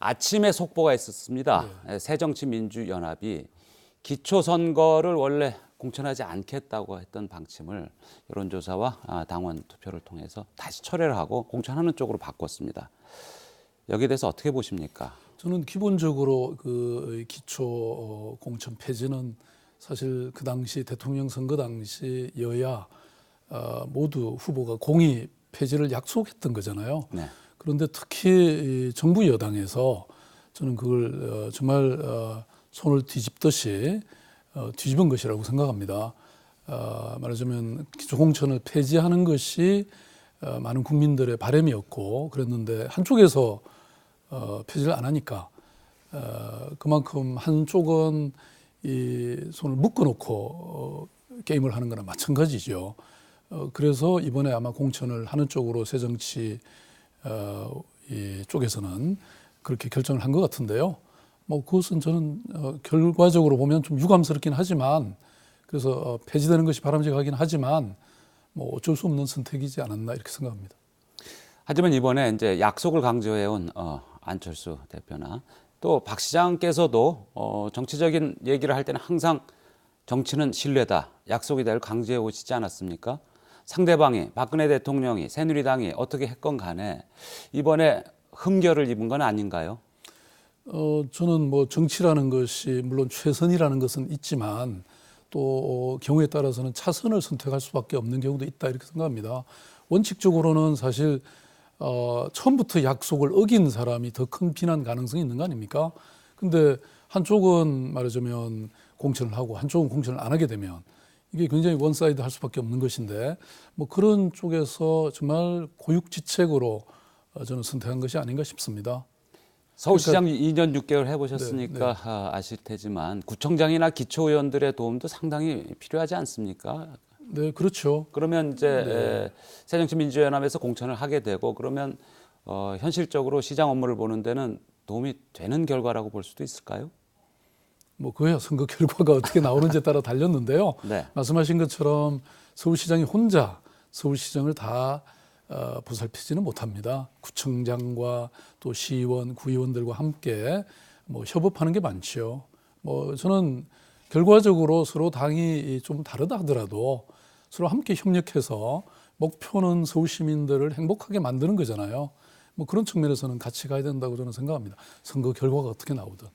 아침에 속보가 있었습니다. 새정치민주연합이 기초선거를 원래 공천하지 않겠다고 했던 방침을 여론조사와 당원 투표를 통해서 다시 철회를 하고 공천하는 쪽으로 바꿨습니다. 여기에 대해서 어떻게 보십니까? 저는 기본적으로 그 기초 공천 폐지는 사실 그 당시 대통령 선거 당시 여야 모두 후보가 공히 폐지를 약속했던 거잖아요. 네. 그런데 특히 정부 여당에서 저는 그걸 정말 손을 뒤집듯이 뒤집은 것이라고 생각합니다. 말하자면 기초 공천을 폐지하는 것이 많은 국민들의 바람이었고 그랬는데 한쪽에서 폐지를 안 하니까 그만큼 한쪽은 이 손을 묶어놓고 게임을 하는 거나 마찬가지죠. 그래서 이번에 아마 공천을 하는 쪽으로 새정치 이 쪽에서는 그렇게 결정을 한 것 같은데요. 뭐 그것은 저는 결과적으로 보면 좀 유감스럽긴 하지만 그래서 폐지되는 것이 바람직하긴 하지만 뭐 어쩔 수 없는 선택이지 않았나 이렇게 생각합니다. 하지만 이번에 이제 약속을 강조해온 안철수 대표나 또 박 시장께서도 정치적인 얘기를 할 때는 항상 정치는 신뢰다, 약속이 될 강조해 오시지 않았습니까? 상대방이 박근혜 대통령이 새누리당이 어떻게 했건 간에 이번에 흠결을 입은 건 아닌가요? 저는 뭐 정치라는 것이 물론 최선이라는 것은 있지만 또 경우에 따라서는 차선을 선택할 수밖에 없는 경우도 있다 이렇게 생각합니다. 원칙적으로는 사실 처음부터 약속을 어긴 사람이 더 큰 비난 가능성이 있는 거 아닙니까? 근데 한쪽은 말하자면 공천을 하고 한쪽은 공천을 안 하게 되면 이게 굉장히 원사이드 할 수밖에 없는 것인데 뭐 그런 쪽에서 정말 고육지책으로 저는 선택한 것이 아닌가 싶습니다. 서울시장 2년 6개월 해보셨으니까 네. 아실 테지만 구청장이나 기초의원들의 도움도 상당히 필요하지 않습니까? 네, 그렇죠. 그러면 이제 새정치민주연합에서 공천을 하게 되고 그러면 현실적으로 시장 업무를 보는 데는 도움이 되는 결과라고 볼 수도 있을까요? 뭐 그야 선거 결과가 어떻게 나오는지에 따라 달렸는데요. 네. 말씀하신 것처럼 서울시장이 혼자 서울시정을 다 보살피지는 못합니다. 구청장과 또 시의원, 구의원들과 함께 뭐 협업하는 게 많죠. 뭐 저는 결과적으로 서로 당이 좀 다르다 하더라도 서로 함께 협력해서 목표는 서울 시민들을 행복하게 만드는 거잖아요. 뭐 그런 측면에서는 같이 가야 된다고 저는 생각합니다. 선거 결과가 어떻게 나오든.